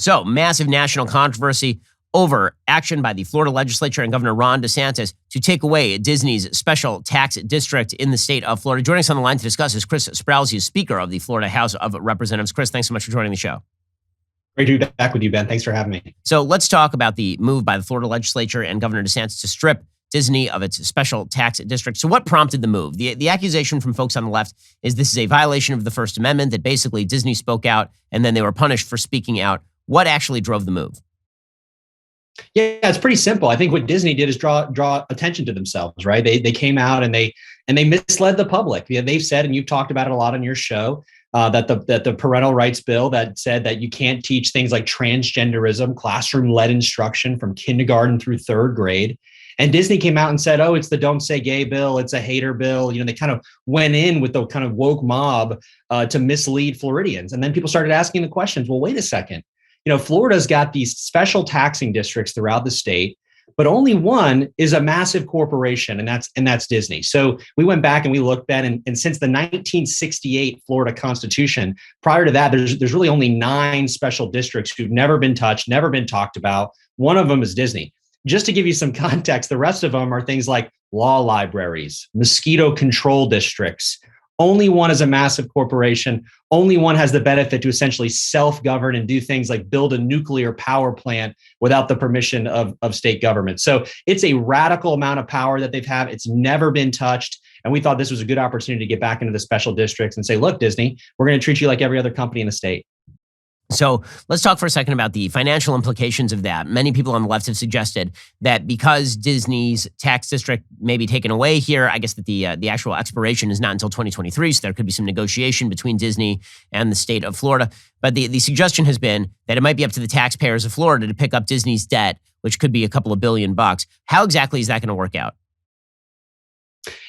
So, massive national controversy over action by the Florida legislature and Governor Ron DeSantis to take away Disney's special tax district in the state of Florida. Joining us on the line to discuss is Chris Sprowls, who's Speaker of the Florida House of Representatives. Chris, thanks so much for joining the show. Great to be back with you, Ben. Thanks for having me. So let's talk about the move by the Florida legislature and Governor DeSantis to strip Disney of its special tax district. So what prompted the move? The accusation from folks on the left is this is a violation of the First Amendment, that basically Disney spoke out and then they were punished for speaking out. What actually drove the move? Yeah, it's pretty simple. I think what Disney did is draw attention to themselves, right? They came out and they misled the public. Yeah, they've said, and you've talked about it a lot on your show, that the parental rights bill that said that you can't teach things like transgenderism, classroom-led instruction from kindergarten through third grade. And Disney came out and said, oh, it's the Don't Say Gay bill. It's a hater bill. They kind of went in with the kind of woke mob to mislead Floridians. And then people started asking the questions, well, wait a second. Florida's got these special taxing districts throughout the state, but only one is a massive corporation, and that's Disney. So we went back and we looked at, and since the 1968 Florida Constitution, prior to that, there's really only 9 special districts who've never been touched, never been talked about. One of them is Disney. Just to give you some context, the rest of them are things like law libraries, mosquito control districts. Only one is a massive corporation. Only one has the benefit to essentially self-govern and do things like build a nuclear power plant without the permission of state government. So it's a radical amount of power that they've had. It's never been touched. And we thought this was a good opportunity to get back into the special districts and say, look, Disney, we're going to treat you like every other company in the state. So let's talk for a second about the financial implications of that. Many people on the left have suggested that because Disney's tax district may be taken away here, I guess that the actual expiration is not until 2023, so there could be some negotiation between Disney and the state of Florida. But the suggestion has been that it might be up to the taxpayers of Florida to pick up Disney's debt, which could be a couple of $1 billion. How exactly is that going to work out?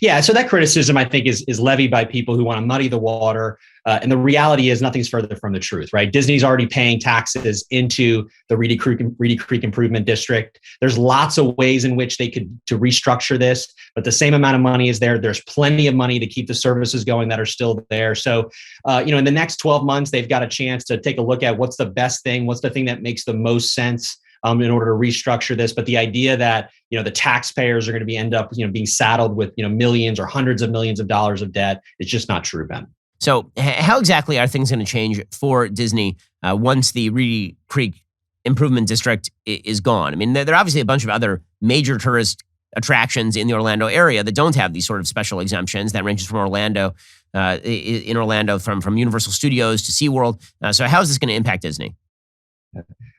Yeah, so that criticism, I think, is levied by people who want to muddy the water. And the reality is nothing's further from the truth, right? Disney's already paying taxes into the Reedy Creek Improvement District. There's lots of ways in which they could to restructure this, but the same amount of money is there. There's plenty of money to keep the services going that are still there. So, in the next 12 months, they've got a chance to take a look at what's the best thing, what's the thing that makes the most sense in order to restructure this. But the idea that, the taxpayers are going to end up being saddled with, millions or hundreds of millions of dollars of debt is just not true, Ben. So how exactly are things going to change for Disney once the Reedy Creek Improvement District is gone? I mean, there are obviously a bunch of other major tourist attractions in the Orlando area that don't have these sort of special exemptions. That ranges from Orlando, in Orlando, from Universal Studios to SeaWorld. So how is this going to impact Disney?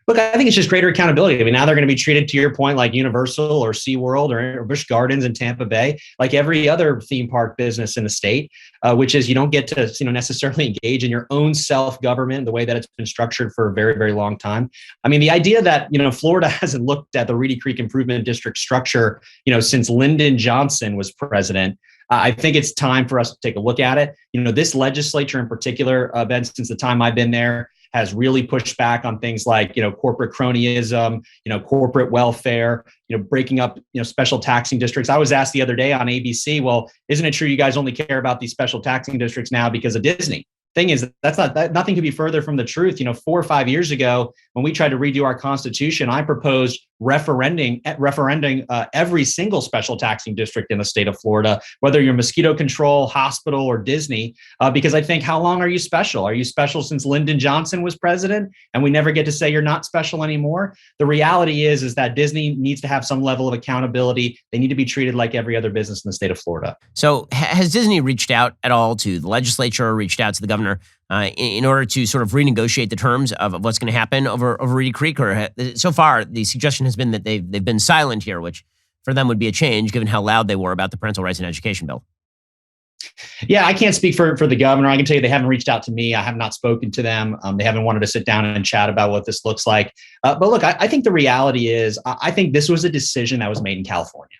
Look, I think it's just greater accountability. I mean, now they're going to be treated, to your point, like Universal or SeaWorld or Busch Gardens in Tampa Bay, like every other theme park business in the state, which is you don't get to necessarily engage in your own self-government the way that it's been structured for a very, very long time. I mean, the idea that, Florida hasn't looked at the Reedy Creek Improvement District structure, since Lyndon Johnson was president, I think it's time for us to take a look at it. This legislature in particular, Ben, since the time I've been there, has really pushed back on things like, corporate cronyism, corporate welfare, breaking up, special taxing districts. I was asked the other day on ABC, well, isn't it true you guys only care about these special taxing districts now because of Disney? Thing is, nothing could be further from the truth. 4 or 5 years ago, when we tried to redo our Constitution, I proposed referending every single special taxing district in the state of Florida, whether you're mosquito control, hospital, or Disney, because I think, how long are you special? Are you special since Lyndon Johnson was president and we never get to say you're not special anymore? The reality is that Disney needs to have some level of accountability. They need to be treated like every other business in the state of Florida. So has Disney reached out at all to the legislature, reached out to the governor in order to sort of renegotiate the terms of what's going to happen over Reedy Creek? Or so far, the suggestion has been that they've been silent here, which for them would be a change given how loud they were about the parental rights and education bill. Yeah, I can't speak for the governor. I can tell you they haven't reached out to me. I have not spoken to them. They haven't wanted to sit down and chat about what this looks like. But look, I think the reality is, I think this was a decision that was made in California.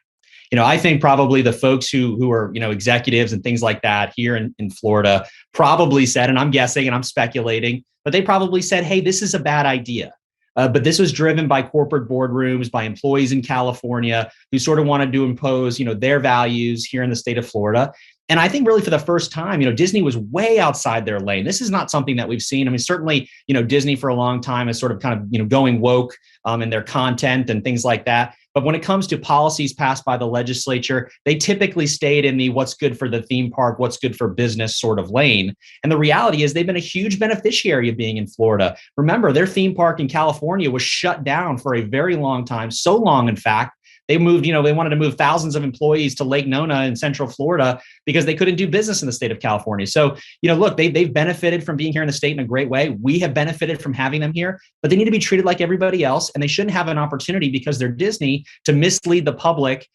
I think probably the folks who are, executives and things like that here in Florida probably said, and I'm guessing and I'm speculating, but they probably said, hey, this is a bad idea. But this was driven by corporate boardrooms, by employees in California who sort of wanted to impose, their values here in the state of Florida. And I think really for the first time, Disney was way outside their lane. This is not something that we've seen. I mean, certainly, Disney for a long time is sort of kind of, going woke in their content and things like that. But when it comes to policies passed by the legislature, they typically stayed in the what's good for the theme park, what's good for business sort of lane. And the reality is they've been a huge beneficiary of being in Florida. Remember, their theme park in California was shut down for a very long time, so long, in fact, they moved, they wanted to move thousands of employees to Lake Nona in Central Florida because they couldn't do business in the state of California. So, look, they've benefited from being here in the state in a great way. We have benefited from having them here, but they need to be treated like everybody else. And they shouldn't have an opportunity because they're Disney to mislead the public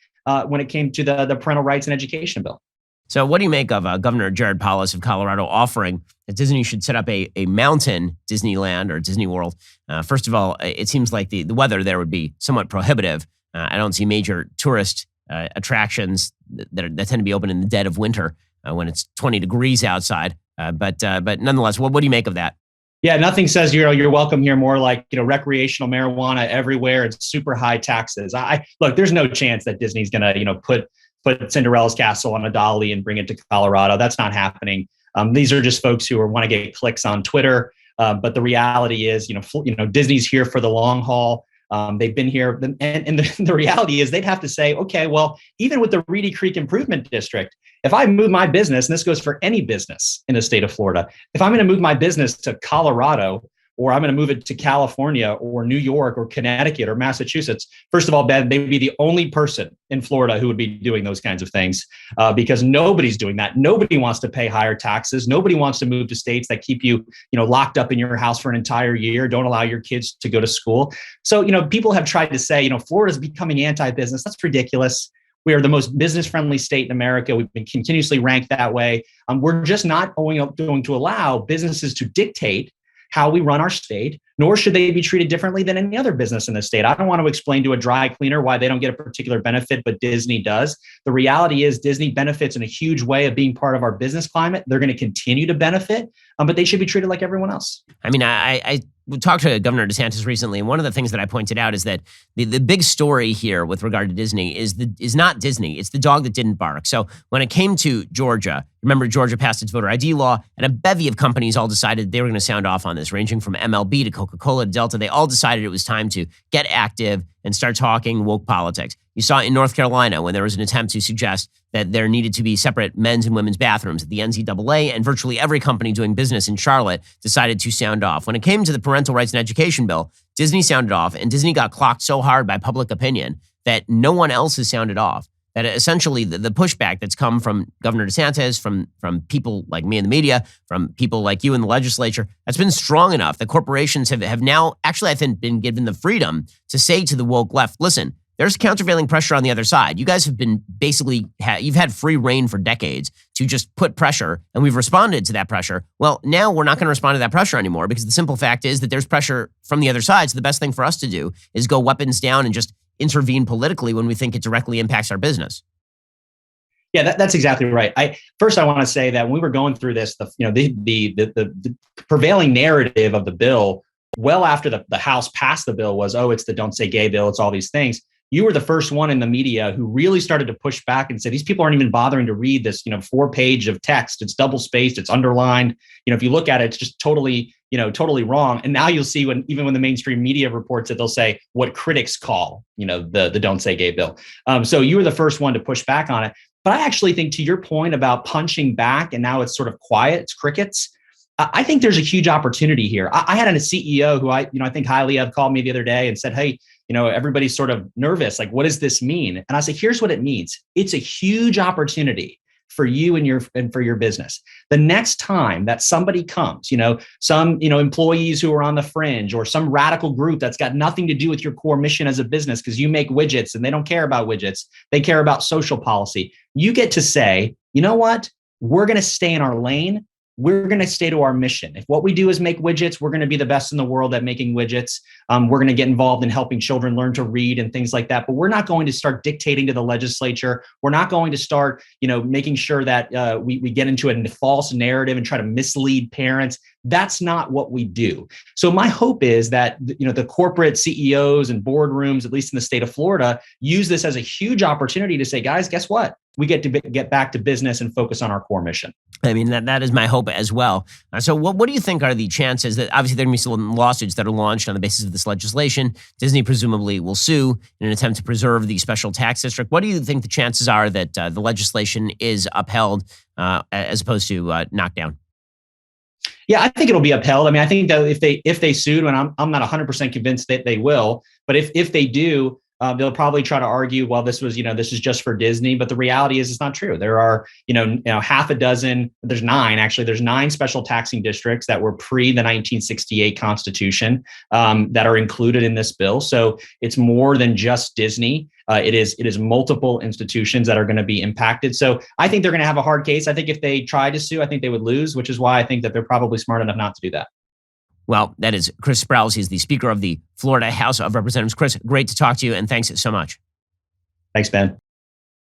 when it came to the parental rights and education bill. So what do you make of Governor Jared Polis of Colorado offering that Disney should set up a mountain Disneyland or Disney World? First of all, it seems like the weather there would be somewhat prohibitive. I don't see major tourist attractions that tend to be open in the dead of winter when it's 20 degrees outside. But nonetheless, what do you make of that? Yeah, nothing says you're welcome here more like recreational marijuana everywhere and super high taxes. Look, there's no chance that Disney's gonna put Cinderella's castle on a dolly and bring it to Colorado. That's not happening. These are just folks who want to get clicks on Twitter. But the reality is, Disney's here for the long haul. They've been here, and the reality is they'd have to say, okay, well, even with the Reedy Creek Improvement District, if I move my business, and this goes for any business in the state of Florida, if I'm going to move my business to Colorado, or I'm going to move it to California or New York or Connecticut or Massachusetts, first of all, Ben, they would be the only person in Florida who would be doing those kinds of things because nobody's doing that. Nobody wants to pay higher taxes. Nobody wants to move to states that keep you, locked up in your house for an entire year, don't allow your kids to go to school. So, people have tried to say, Florida's becoming anti-business. That's ridiculous. We are the most business-friendly state in America. We've been continuously ranked that way. We're just not going to allow businesses to dictate how we run our state, nor should they be treated differently than any other business in the state. I don't want to explain to a dry cleaner why they don't get a particular benefit, but Disney does. The reality is Disney benefits in a huge way of being part of our business climate. They're going to continue to benefit, but they should be treated like everyone else. I mean, I talked to Governor DeSantis recently, and one of the things that I pointed out is that the big story here with regard to Disney is not Disney. It's the dog that didn't bark. So when it came to Georgia, remember Georgia passed its voter ID law, and a bevy of companies all decided they were going to sound off on this, ranging from MLB to Coca-Cola to Delta. They all decided it was time to get active and start talking woke politics. You saw it in North Carolina when there was an attempt to suggest that there needed to be separate men's and women's bathrooms at the NCAA, and virtually every company doing business in Charlotte decided to sound off. When it came to the parental rights and education bill, Disney sounded off, and Disney got clocked so hard by public opinion that no one else has sounded off. That essentially the pushback that's come from Governor DeSantis, from people like me in the media, from people like you in the legislature, that's been strong enough that corporations have now actually, I think, been given the freedom to say to the woke left, listen, there's countervailing pressure on the other side. You guys have been basically, you've had free reign for decades to just put pressure, and we've responded to that pressure. Well, now we're not going to respond to that pressure anymore because the simple fact is that there's pressure from the other side. So the best thing for us to do is go weapons down and just intervene politically when we think it directly impacts our business. Yeah, that's exactly right. I want to say that when we were going through this, the prevailing narrative of the bill, well after the House passed the bill, was, oh, it's the Don't Say Gay bill, it's all these things. You were the first one in the media who really started to push back and say, these people aren't even bothering to read this, 4-page of text. It's double spaced, it's underlined. If you look at it, it's just totally wrong. And now you'll see even when the mainstream media reports it, they'll say what critics call, the Don't Say Gay bill. So you were the first one to push back on it. But I actually think, to your point about punching back and now it's sort of quiet, it's crickets. I think there's a huge opportunity here. I had a CEO who I think highly of called me the other day and said, hey, everybody's sort of nervous. Like, what does this mean? And I said, here's what it means. It's a huge opportunity for you and for your business. The next time that somebody comes, some, employees who are on the fringe, or some radical group that's got nothing to do with your core mission as a business because you make widgets and they don't care about widgets. They care about social policy. You get to say, you know what? We're going to stay in our lane. We're going to stay to our mission. If what we do is make widgets, we're going to be the best in the world at making widgets. We're going to get involved in helping children learn to read and things like that. But we're not going to start dictating to the legislature. We're not going to start, making sure that we get into a false narrative and try to mislead parents. That's not what we do. So my hope is that the corporate CEOs and boardrooms, at least in the state of Florida, use this as a huge opportunity to say, guys, guess what? We get to get back to business and focus on our core mission. I mean, that is my hope as well. So what do you think are the chances that obviously there are going to be some lawsuits that are launched on the basis of this legislation? Disney presumably will sue in an attempt to preserve the special tax district. What do you think the chances are that the legislation is upheld as opposed to knocked down? Yeah, I think it'll be upheld. I mean, I think that if they sued, and I'm not 100% convinced that they will, but if they do, they'll probably try to argue, well, this is just for Disney. But the reality is it's not true. There are, half a dozen, there's nine special taxing districts that were pre the 1968 Constitution that are included in this bill. So it's more than just Disney. It is multiple institutions that are going to be impacted. So I think they're going to have a hard case. I think if they try to sue, I think they would lose, which is why I think that they're probably smart enough not to do that. Well, that is Chris Sprowls. He's the Speaker of the Florida House of Representatives. Chris, great to talk to you, and thanks so much. Thanks, Ben.